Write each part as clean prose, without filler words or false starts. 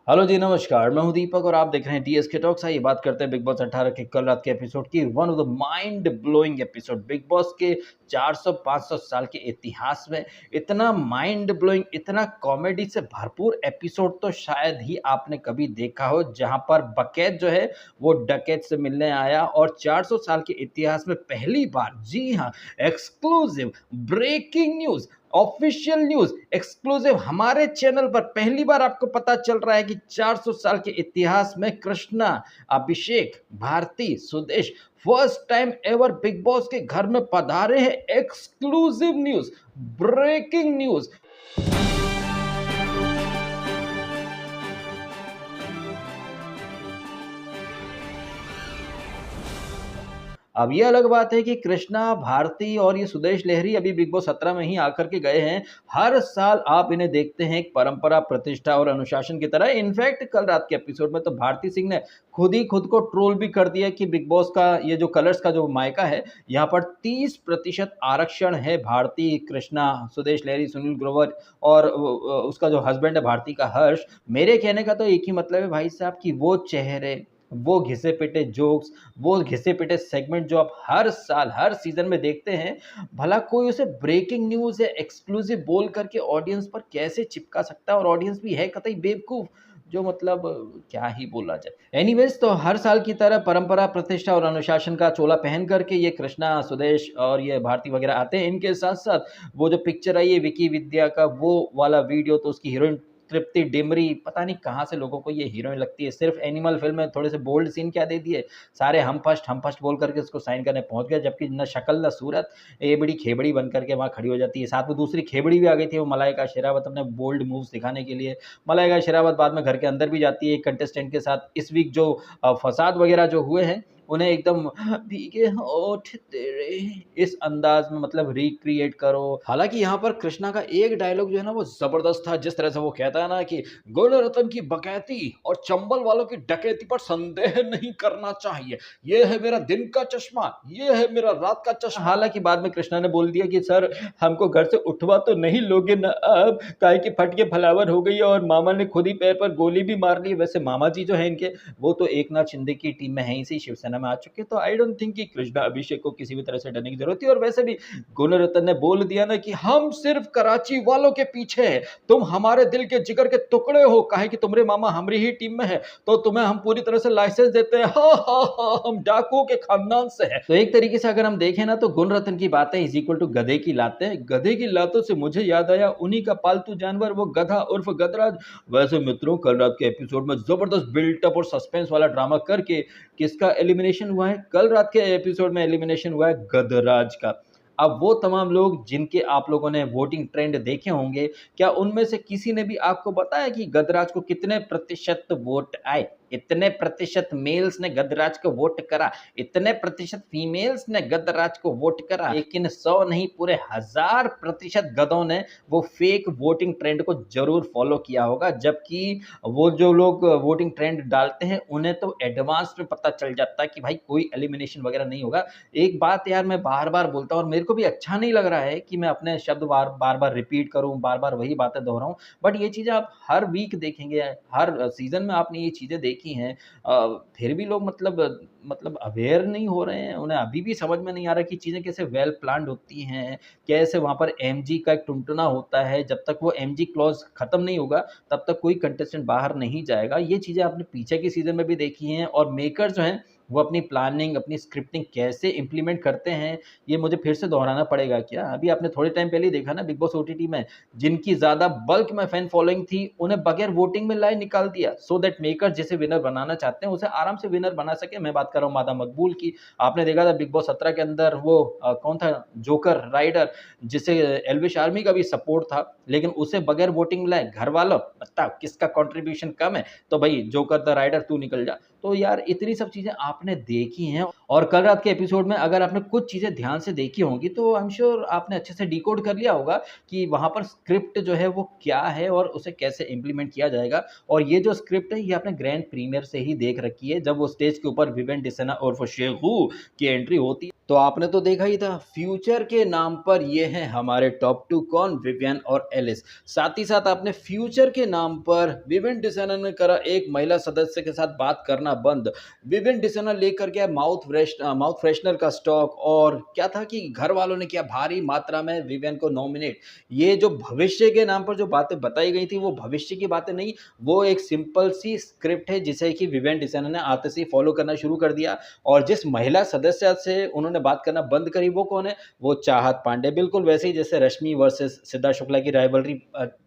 Hello जी, नमस्कार। मैं हूं दीपक और आप देख रहे हैं टीएसके टॉक्स। आइए बात करते हैं बिग बॉस 18 के कल रात के एपिसोड की। One of the mind blowing episode. Big Boss के 400-500 साल के इतिहास में इतना माइंड ब्लोइंग, इतना कॉमेडी से भरपूर एपिसोड तो शायद ही आपने कभी देखा हो, जहां पर बकैत जो है वो डकैत से मिलने आया और 400 साल के इतिहास में पहली बार, जी हाँ, exclusive breaking news, official news, exclusive हमारे चैनल पर पहली बार आपको पता चल रहा है कि 400 साल के इतिहास में Krishna, Abhishek, Bharti, Sudesh first time ever Bigg Boss के घर में पधारे हैं। Exclusive news, breaking news. अब ये अलग बात है कि कृष्णा, भारती और ये सुदेश लहरी अभी बिग बॉस 17 में ही आकर के गए हैं। हर साल आप इन्हें देखते हैं एक परंपरा, प्रतिष्ठा और अनुशासन की तरह। इनफैक्ट कल रात के एपिसोड में तो भारती सिंह ने खुद ही खुद को ट्रोल भी कर दिया कि बिग बॉस का ये जो कलर्स का जो मायका है, यहाँ पर 30% आरक्षण है। भारती, कृष्णा, सुदेश लहरी, सुनील ग्रोवर और उसका जो हस्बैंड है भारती का, हर्ष। मेरे कहने का तो एक ही मतलब है भाई साहब कि वो चेहरे, वो घिसे पिटे जोक्स, वो घिसे पिटे सेगमेंट जो आप हर साल हर सीजन में देखते हैं, भला कोई उसे ब्रेकिंग न्यूज या एक्सक्लूसिव बोल करके ऑडियंस पर कैसे चिपका सकता है। और ऑडियंस भी है कतई बेवकूफ, जो मतलब क्या ही बोला जाए। एनीवेज, तो हर साल की तरह परंपरा, प्रतिष्ठा और अनुशासन का चोला पहन करके ये कृष्णा, सुदेश और ये भारती वगैरह आते हैं। इनके साथ साथ वो जो पिक्चर आई है विकी विद्या का, वो वाला वीडियो, तो उसकी हीरोइन तृप्ति डिमरी, पता नहीं कहाँ से लोगों को ये हीरोइन लगती है। सिर्फ एनिमल फिल्म में थोड़े से बोल्ड सीन क्या दे दिए, सारे हम फर्स्ट बोल करके उसको साइन करने पहुंच गए, जबकि न शक्ल न सूरत, ये बड़ी खेबड़ी बन करके वहां खड़ी हो जाती है। साथ में दूसरी खेबड़ी भी आ गई थी, वो मलाइका शेरावत, अपने बोल्ड मूव्स दिखाने के लिए। मलाइका शेरावत बाद में घर के अंदर भी जाती है एक कंटेस्टेंट के साथ। इस वीक जो फसाद वगैरह जो हुए हैं, उन्हें एकदम भीगे होठ तेरे इस अंदाज में मतलब रिक्रिएट करो। हालांकि यहाँ पर कृष्णा का एक डायलॉग जो है ना वो जबरदस्त था। जिस तरह से वो कहता है ना कि गुणरत्न की बकैती और चंबल वालों की डकैती पर संदेह नहीं करना चाहिए, ये है मेरा दिन का चश्मा, ये है मेरा रात का चश्मा। हालांकि बाद में कृष्णा ने बोल दिया कि सर, हमको घर से उठवा तो नहीं लोगे ना अब, काहे की फट के फलावर हो गई और मामा ने खुद ही पैर पर गोली भी मार ली। वैसे मामा जी जो है इनके, वो तो एक नाथ शिंदे की टीम में है ही, शिवसेना में आ चुके, तो आई डोंट थिंक कि कृष्णा अभिषेक को किसी भी तरह से डरने की जरूरत थी। और वैसे भी गुणरत्न ने बोल दिया ना कि हम सिर्फ कराची वालों के पीछे हैं, तुम हमारे दिल के जिगर के टुकड़े हो, काहे कि तुम्हारे मामा हमारी ही टीम में है, तो तुम्हें हम पूरी तरह से लाइसेंस देते हैं। हा हा हा, हम डाकुओं के खानदान से हैं। तो एक तरीके से अगर हम देखें ना, तो गुणरत्न की बातें इज इक्वल टू गधे की लातें। गधे की लातों से मुझे याद आया उन्हीं का पालतू जानवर, वो गधा उर्फ गधराज। वैसे मित्रों, कल रात के एपिसोड में जबरदस्त बिल्टअप और सस्पेंस वाला ड्रामा करके किसका एलिमिनेशन हुआ है? कल रात के एपिसोड में एलिमिनेशन हुआ है गधराज का। अब वो तमाम लोग जिनके आप लोगों ने वोटिंग ट्रेंड देखे होंगे, क्या उनमें से किसी ने भी आपको बताया कि गधराज को कितने प्रतिशत वोट आए? इतने प्रतिशत मेल्स ने गधराज को वोट करा, इतने प्रतिशत फीमेल्स ने गधराज को वोट करा, लेकिन 100 नहीं, पूरे 1000% गधों ने वो फेक वोटिंग ट्रेंड को जरूर फॉलो किया होगा। जबकि वो जो लोग वोटिंग ट्रेंड डालते हैं, उन्हें तो एडवांस में पता चल जाता है कि भाई कोई एलिमिनेशन वगैरह नहीं होगा। एक बात यार मैं बार-बार बोलता हूँ और मेरे को भी अच्छा नहीं लग रहा है कि मैं अपने शब्द बार-बार रिपीट करूँ, बार-बार वही बातें दोहराऊँ, बट ये चीज़ें आप हर वीक देखेंगे, हर सीज़न में आपने ये चीज़ें देखी हैं। फिर भी लोग मतलब अवेयर नहीं हो रहे हैं, उन्हें अभी भी समझ में नहीं आ रहा कि चीज़ें कैसे वेल प्लान्ड होती हैं, कैसे वहाँ पर एमजी का एक टुनटुना होता है, जब तक वो एमजी क्लॉज़ खत्म नहीं होगा, तब तक कोई कंटेस्टेंट बाहर नहीं जाएगा। ये चीज़ें आपने पीछे के सीज़न में भी देखी हैं। और मेकर जो हैं, वो अपनी प्लानिंग, अपनी स्क्रिप्टिंग कैसे इम्प्लीमेंट करते हैं, ये मुझे फिर से दोहराना पड़ेगा क्या? अभी आपने थोड़े टाइम पहले ही देखा ना बिग बॉस ओटीटी में, जिनकी ज़्यादा बल्क में फैन फॉलोइंग थी, उन्हें बगैर वोटिंग में लाए निकाल दिया, सो दैट मेकर जिसे विनर बनाना चाहते हैं, उसे आराम से विनर बना सके। मैं बात कर रहा हूँ मादा मकबूल की। आपने देखा था बिग बॉस 17 के अंदर वो कौन था, जोकर राइडर, जिसे एल्विश आर्मी का भी सपोर्ट था, लेकिन उसे बगैर वोटिंग लाए घर वालों। बताओ किसका कंट्रीब्यूशन कम है? तो भाई जोकर द राइडर तू निकल जा। तो यार इतनी सब चीज़ें आपने देखी हैं। और कल रात के एपिसोड में अगर आपने कुछ चीज़ें ध्यान से देखी होंगी, तो आई एम श्योर आपने अच्छे से डिकोड कर लिया होगा कि वहाँ पर स्क्रिप्ट जो है वो क्या है और उसे कैसे इम्प्लीमेंट किया जाएगा। और ये जो स्क्रिप्ट है, ये आपने ग्रैंड प्रीमियर से ही देख रखी है, जब वो स्टेज के ऊपर विवेन डिसेना उर्फ शेखू की एंट्री होती है, तो आपने तो देखा ही था, फ्यूचर के नाम पर ये हैं हमारे टॉप 2 कौन? विवियन और एलिस। साथ ही साथ आपने फ्यूचर के नाम पर विवियन डिसाइनर ने करा एक महिला सदस्य के साथ बात करना बंद। विवियन डिसाइनर लेकर गया माउथ फ्रेशनर का स्टॉक, और क्या था कि घर वालों ने किया भारी मात्रा में विवियन को नॉमिनेट। ये जो भविष्य के नाम पर जो बातें बताई गई थी, वो भविष्य की बातें नहीं, वो एक सिंपल सी स्क्रिप्ट है जिसे कि विवियन डिसाइनर ने आते से फॉलो करना शुरू कर दिया। और जिस महिला सदस्य से उन्होंने बात करना बंद करी, वो कौन है? वो चाहत पांडे। बिल्कुल वैसे ही जैसे रश्मि वर्सेस सिद्धार्थ शुक्ला की राइवलरी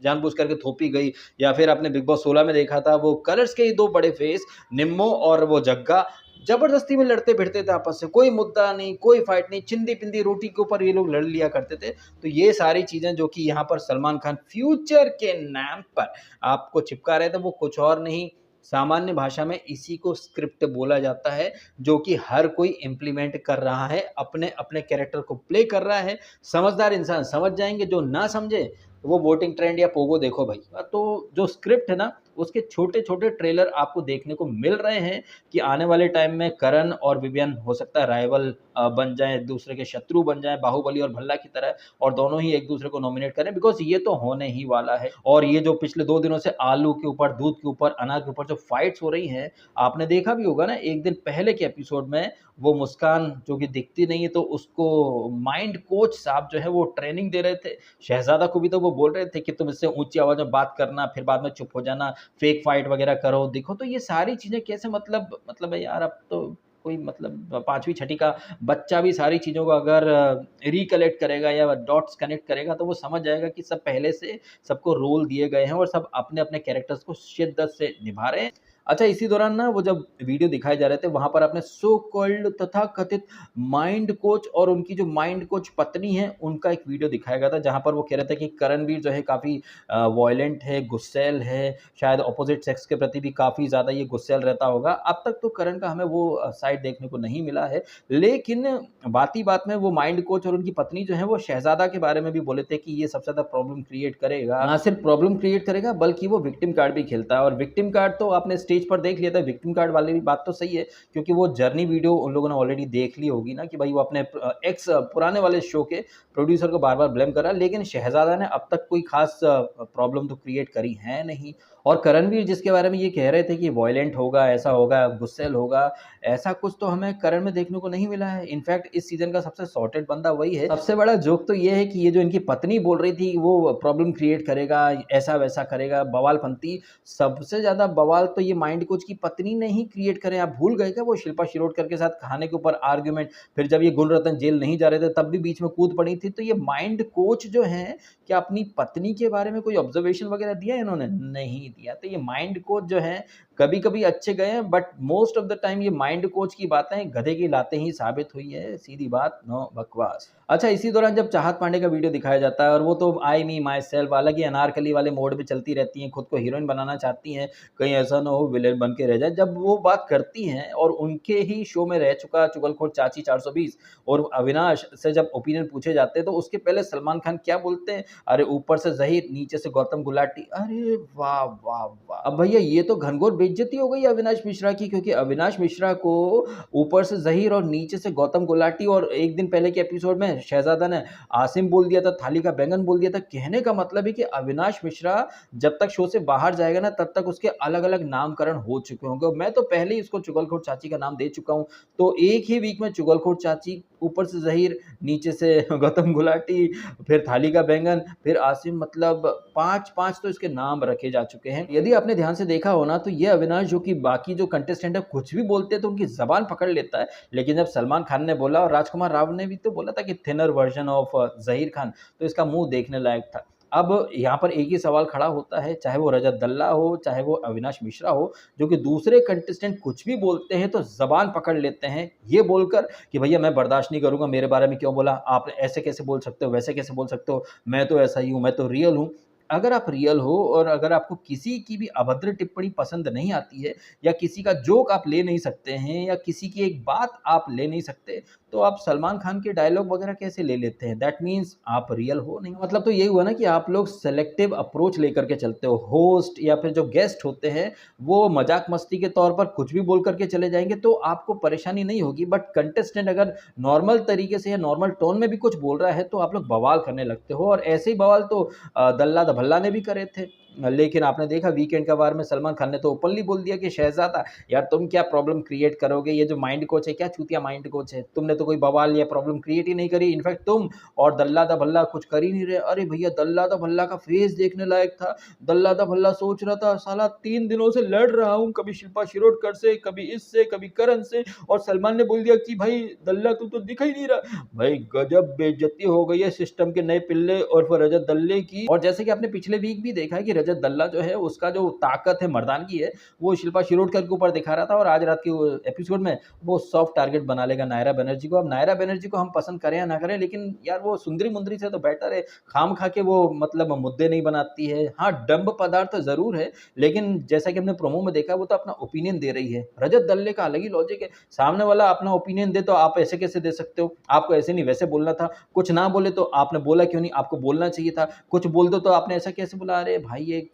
जानबूझ करके थोपी गई, या फिर आपने बिग बॉस 16 में देखा था वो कलर्स के ही दो बड़े फेस निम्मो और वो जग्गा जबरदस्ती में लड़ते भिड़ते थे आपस में, कोई मुद्दा नहीं, कोई फाइट नहीं, चिंदी पिंदी रोटी के ऊपर ये लोग लड़ लिया करते थे। तो ये सारी चीजें जो कि यहाँ पर सलमान खान फ्यूचर के नाम पर आपको चिपका रहे थे, वो कुछ और नहीं, सामान्य भाषा में इसी को स्क्रिप्ट बोला जाता है, जो कि हर कोई इम्प्लीमेंट कर रहा है, अपने अपने कैरेक्टर को प्ले कर रहा है। समझदार इंसान समझ जाएंगे, जो ना समझे तो वो वोटिंग ट्रेंड या पोगो देखो भाई। तो जो स्क्रिप्ट है ना, उसके छोटे छोटे ट्रेलर आपको देखने को मिल रहे हैं कि आने वाले टाइम में करण और विवियन हो सकता है राइवल बन जाए, दूसरे के शत्रु बन जाए, बाहुबली और भल्ला की तरह, और दोनों ही एक दूसरे को नॉमिनेट करें, बिकॉज ये तो होने ही वाला है। और ये जो पिछले 2 दिनों से आलू के ऊपर, दूध के ऊपर, अनाज के ऊपर जो फाइट्स हो रही हैं, आपने देखा भी होगा ना, एक दिन पहले के एपिसोड में वो मुस्कान जो कि दिखती नहीं है, तो उसको माइंड कोच साहब जो है वो ट्रेनिंग दे रहे थे। शहजादा को भी तो वो बोल रहे थे कि तुम इससे ऊंची आवाज में बात करना, फिर बाद में चुप हो जाना, फेक फाइट वगैरह करो। देखो तो ये सारी चीजें कैसे, मतलब है यार, अब तो कोई मतलब 5वीं छठी का बच्चा भी सारी चीज़ों को अगर रिकलेक्ट करेगा या डॉट्स कनेक्ट करेगा, तो वो समझ जाएगा कि सब पहले से सबको रोल दिए गए हैं और सब अपने अपने कैरेक्टर्स को शिद्दत से निभा रहे हैं। अच्छा, इसी दौरान ना वो जब वीडियो दिखाए जा रहे थे, वहां पर आपने सो कॉल्ड तथा कथित माइंड कोच और उनकी जो माइंड कोच पत्नी है, उनका एक वीडियो दिखाया गया था, जहां पर वो कह रहे थे कि करणवीर जो है काफ़ी वॉयलेंट है, गुस्सैल है, शायद अपोजिट सेक्स के प्रति भी काफ़ी ज़्यादा ये गुस्सैल रहता होगा। अब तक तो करण का हमें वो साइड देखने को नहीं मिला है, लेकिन बात ही बात में वो माइंड कोच और उनकी पत्नी जो है, वो शहजादा के बारे में भी बोले थे कि ये सबसे ज़्यादा प्रॉब्लम क्रिएट करेगा। ना सिर्फ प्रॉब्लम क्रिएट करेगा, बल्कि वो विक्टिम कार्ड भी खेलता है। और विक्टिम कार्ड तो आपने स्टेज पर देख लिया था, विक्टिम कार्ड वाली भी बात तो सही है, क्योंकि वो जर्नी वीडियो उन लोगों ने ऑलरेडी देख ली होगी ना, कि भाई वो अपने एक्स पुराने वाले शो के प्रोड्यूसर को बार बार ब्लेम कर रहा है, लेकिन शहजादा ने अब तक कोई खास प्रॉब्लम तो क्रिएट करी है नहीं। और करणवीर जिसके बारे में ये कह रहे थे कि वॉयलेंट होगा, ऐसा होगा, गुस्सैल होगा, ऐसा कुछ तो हमें करण में देखने को नहीं मिला है। इनफैक्ट इस सीजन का सबसे सॉर्टेड बंदा वही है। सबसे बड़ा जोक तो ये है कि ये जो इनकी पत्नी बोल रही थी वो प्रॉब्लम क्रिएट करेगा, ऐसा वैसा करेगा, बवाल फंती, सबसे ज्यादा बवाल तो ये माइंड कोच की पत्नी ने ही क्रिएट करे। आप भूल गए क्या वो शिल्पा शिरोडकर के साथ खाने के ऊपर आर्ग्यूमेंट, फिर जब ये गुणरत्न जेल नहीं जा रहे थे तब भी बीच में कूद पड़ी थी। तो ये माइंड कोच जो है, क्या अपनी पत्नी के बारे में कोई ऑब्जर्वेशन वगैरह दिया इन्होंने? नहीं दिया। तो ये माइंड कोच जो है, कभी कभी अच्छे गए हैं, but most of the time ये माइंड कोच की बातें गधे की लाते ही साबित हुई है। सीधी बात, नो बकवास। अच्छा, इसी दौरान जब चाहत पांडे का वीडियो दिखाया जाता है, और वो तो आई मी माई सेल्फ, हालांकि अनारकली वाले मोड पे चलती रहती हैं, खुद को हीरोइन बनाना चाहती हैं, कहीं ऐसा ना हो विलेन बन के रह जाए। जब वो बात करती हैं, और उनके ही शो में रह चुका चुगलखोर चाची 420 और अविनाश से जब ओपिनियन पूछे जाते हैं, तो उसके पहले सलमान खान क्या बोलते हैं? अरे ऊपर से जहीर, नीचे से गौतम गुलाटी। अरे वाह वाह वाह! अब भैया ये तो घनघोर बेइज्जती हो गई अविनाश मिश्रा की, क्योंकि अविनाश मिश्रा को ऊपर से जहीर और नीचे से गौतम गुलाटी, और एक दिन पहले के एपिसोड में शहजादा ने आसिम बोल दिया था, थाली का बैंगन बोल दिया था। कहने का मतलब है कि अविनाश मिश्रा जब तक शो से बाहर जाएगा ना, तब तक उसके अलग अलग नामकरण हो चुके होंगे। मैं तो पहले ही उसको चुगलखोर चाची का नाम दे चुका हूँ। तो एक ही वीक में चुगलखोर चाची, ऊपर से जहीर, नीचे से गौतम गुलाटी, फिर थाली का बैंगन, फिर आसिम, मतलब 5-5 तो इसके नाम रखे जा चुके हैं। यदि आपने ध्यान से देखा हो ना, तो ये अविनाश जो कि बाकी जो कंटेस्टेंट है कुछ भी बोलते हैं तो उनकी जबान पकड़ लेता है, लेकिन जब सलमान खान ने बोला, और राजकुमार राव ने भी तो बोला था कि thinner version of Zaheer Khan, तो इसका मुंह देखने लायक था। अब यहाँ पर एक ही सवाल खड़ा होता है, चाहे वो रजत दल्ला हो, चाहे वो अविनाश मिश्रा हो, जो कि दूसरे कंटेस्टेंट कुछ भी बोलते हैं तो जबान पकड़ लेते हैं, ये बोलकर कि भैया मैं बर्दाश्त नहीं करूंगा, मेरे बारे में क्यों बोला, आप ऐसे कैसे बोल सकते हो, वैसे कैसे बोल सकते हो, मैं तो ऐसा ही हूँ, मैं तो रियल हूँ। अगर आप रियल हो और अगर आपको किसी की भी अभद्र टिप्पणी पसंद नहीं आती है या किसी का जोक आप ले नहीं सकते हैं या किसी की एक बात आप ले नहीं सकते, तो आप सलमान खान के डायलॉग वगैरह कैसे ले लेते हैं? दैट मीन्स आप रियल हो नहीं। मतलब तो यही हुआ ना कि आप लोग सेलेक्टिव अप्रोच लेकर के चलते हो। होस्ट या फिर जो गेस्ट होते हैं, वो मजाक मस्ती के तौर पर कुछ भी बोल करके चले जाएँगे तो आपको परेशानी नहीं होगी, बट कंटेस्टेंट अगर नॉर्मल तरीके से या नॉर्मल टोन में भी कुछ बोल रहा है तो आप लोग बवाल करने लगते हो, और ऐसे ही बवाल तो दल्ला द भल्ला ने भी करे थे। लेकिन आपने देखा वीकेंड का वार में सलमान खान ने तो ओपनली बोल दिया कि शहज़ादा, यार तुम क्या प्रॉब्लम क्रिएट करोगे? ये जो माइंड कोच है, क्या चूतिया माइंड कोच है? तुमने तो कोई बवाल या प्रॉब्लम क्रिएट ही नहीं करी। इनफैक्ट तुम और दल्ला द भल्ला कुछ कर ही नहीं रहे। अरे भैया, दल्ला द भल्ला का फेस देखने लायक था। दल्ला द भल्ला सोच रहा था, साला 3 दिनों से लड़ रहा हूँ, कभी शिल्पा शिरोडकर से, कभी इससे, कभी करण से, और सलमान ने बोल दिया कि भाई दल्ला तू तो दिख ही नहीं रहा। भाई गजब बेइज्जती हो गई है सिस्टम के नए पिल्ले और फिर रजत दल्ले की। और जैसे कि आपने पिछले वीक भी देखा है कि रजत दल्ला जो है उसका जो ताकत है, मर्दानगी है, वो शिल्पा शिरोडकर के ऊपर दिखा रहा था, और आज रात के एपिसोड में वो सॉफ्ट टारगेट बना लेगा नायरा बनर्जी को। अब नायरा बनर्जी को हम पसंद करें या ना करें, लेकिन यार वो सुंदरी मुंदरी से तो बेटर है। खाम खा के वो मतलब मुद्दे नहीं बनाती है। हाँ, डंब पदार्थ जरूर है, लेकिन जैसा कि हमने प्रोमो में देखा, वो तो अपना ओपिनियन दे रही है। रजत दल्ले का अलग ही लॉजिक है। सामने वाला अपना ओपिनियन दे तो आप ऐसे कैसे दे सकते हो? आपको ऐसे नहीं वैसे बोलना था। कुछ ना बोले तो आपने बोला क्यों नहीं? आपको बोलना चाहिए था। कुछ बोल दो तो आपने ऐसा कैसे बोला? अरे भाई, ये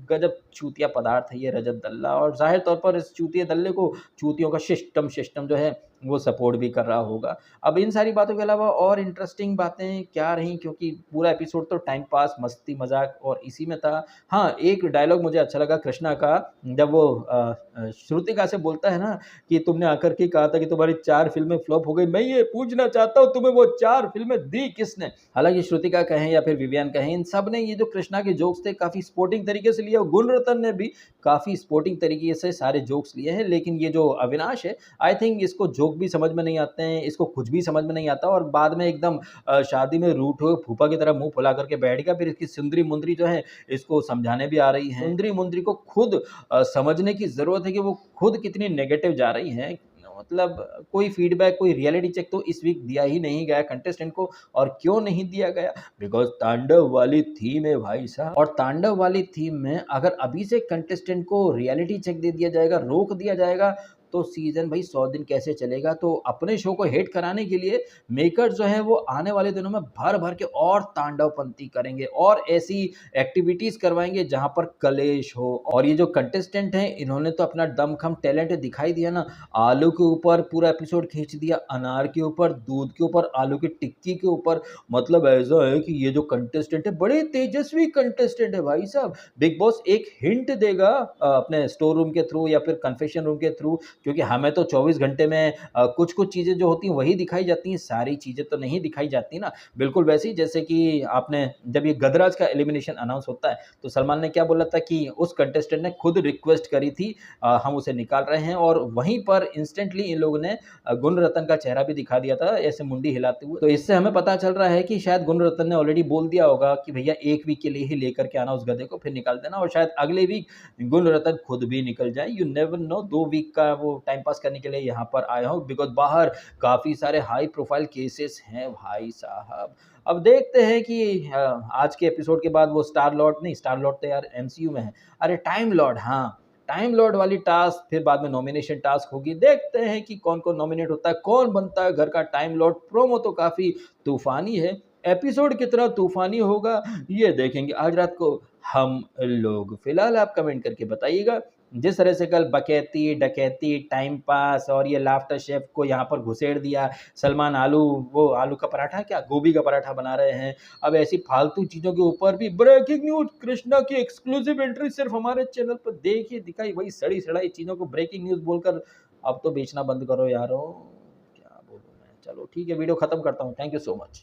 गजब चूतिया पदार्थ है ये रजत दल्ला, और ज़ाहिर तौर पर इस चूतिया दल्ले को चूतियों का सिस्टम जो है वो सपोर्ट भी कर रहा होगा। अब इन सारी बातों के अलावा और इंटरेस्टिंग बातें क्या रहीं, क्योंकि पूरा एपिसोड तो टाइम पास, मस्ती, मज़ाक और इसी में था। हाँ, एक डायलॉग मुझे अच्छा लगा कृष्णा का, जब वो श्रुतिका से बोलता है ना कि तुमने आकर के कहा था कि तुम्हारी 4 फ़िल्में फ्लॉप हो गई। मैं ये पूछना चाहता हूँ, तुम्हें वो 4 फ़िल्में दी किसने? हालाँकि श्रुतिका कहें या फिर विवियन कहें, इन सब ने ये जो कृष्णा के जोक्स थे काफ़ी स्पोर्टिंग तरीके से लिए, और गुणरत्न ने भी काफ़ी स्पोर्टिंग तरीके से सारे जोक्स लिए हैं। लेकिन ये जो अविनाश है, आई थिंक इसको जोक भी समझ में नहीं आते हैं, इसको कुछ भी समझ में नहीं आता, और बाद में एकदम शादी में रूठ हुए फूफा की तरह मुँह फुला करके बैठ गया। फिर इसकी सुंदरी मुंदरी जो है इसको समझाने भी आ रही हैं। सुंदरी मुंदरी को खुद समझने की ज़रूरत है कि वो खुद कितनी नेगेटिव जा रही हैं। मतलब कोई फीडबैक, कोई रियलिटी चेक तो इस वीक दिया ही नहीं गया कंटेस्टेंट को। और क्यों नहीं दिया गया? बिकॉज़ तांडव वाली थीम है भाई साहब, और तांडव वाली थीम में अगर अभी से कंटेस्टेंट को रियलिटी चेक दे दिया जाएगा, रोक दिया जाएगा, तो सीज़न भाई 100 दिन कैसे चलेगा? तो अपने शो को हिट कराने के लिए मेकर्स जो हैं वो आने वाले दिनों में भर-भर के और तांडवपंती करेंगे और ऐसी एक्टिविटीज़ करवाएँगे जहाँ पर कलेश हो। और ये जो कंटेस्टेंट हैं, इन्होंने तो अपना दमखम टैलेंट दिखाई दिया ना। आलू के ऊपर पूरा एपिसोड खींच दिया, अनार के ऊपर, दूध के ऊपर, आलू की टिक्की के ऊपर। मतलब ऐसा है कि ये जो कंटेस्टेंट है, बड़े तेजस्वी कंटेस्टेंट है भाई साहब। बिग बॉस एक हिंट देगा अपने स्टोर रूम के थ्रू या फिर कन्फेशन रूम के थ्रू, क्योंकि हमें तो 24 घंटे में कुछ-कुछ चीज़ें जो होती हैं वही दिखाई जाती हैं, सारी चीज़ें तो नहीं दिखाई जाती ना। बिल्कुल वैसे ही जैसे कि आपने जब ये गधराज का एलिमिनेशन अनाउंस होता है, तो सलमान ने क्या बोला था कि उस कंटेस्टेंट ने खुद रिक्वेस्ट करी थी, हम उसे निकाल रहे हैं, और वहीं पर इंस्टेंटली इन लोगों ने गुणरत्न का चेहरा भी दिखा दिया था, ऐसे मुंडी हिलाते हुए। तो इससे हमें पता चल रहा है कि शायद गुणरत्न ने ऑलरेडी बोल दिया होगा कि भैया 1 वीक के लिए ही लेकर के आना उस गधे को, फिर निकाल देना, और शायद अगले वीक गुणरत्न खुद भी निकल जाए। यू नेवर नो, 2 वीक का वो टाइम पास करने के लिए यहाँ पर आया हूँ, बिकॉज़ बाहर काफ़ी सारे हाई प्रोफाइल केसेस हैं भाई साहब। अब देखते हैं कि आज के एपिसोड के बाद वो स्टार लॉर्ड नहीं, स्टार लॉर्ड तो यार एमसीयू में है। अरे टाइम लॉर्ड, हाँ, टाइम लॉर्ड वाली टास्क, फिर बाद में नॉमिनेशन टास्क होगी। देखते हैं कि कौन-कौन नॉमिनेट होता है, कौन बनता है घर का टाइम लॉर्ड। प्रोमो तो काफ़ी तूफ़ानी है, एपिसोड कितना तूफ़ानी होगा ये देखेंगे आज रात को हम लोग। फिलहाल आप कमेंट करके बताइएगा। जिस तरह से कल बकैती, डकैती, टाइम पास और ये लाफ्टर शेफ को यहाँ पर घुसेड़ दिया, सलमान वो आलू का पराठा, क्या गोभी का पराठा बना रहे हैं। अब ऐसी फालतू चीज़ों के ऊपर भी ब्रेकिंग न्यूज़, कृष्णा की एक्सक्लूसिव एंट्री सिर्फ हमारे चैनल पर देखिए दिखाई, वही सड़ी-सड़ाई चीज़ों को ब्रेकिंग न्यूज़ बोलकर अब तो बेचना बंद करो यारो। क्या बोलूँ मैं? चलो ठीक है, वीडियो खत्म करता हूँ। Thank you so much.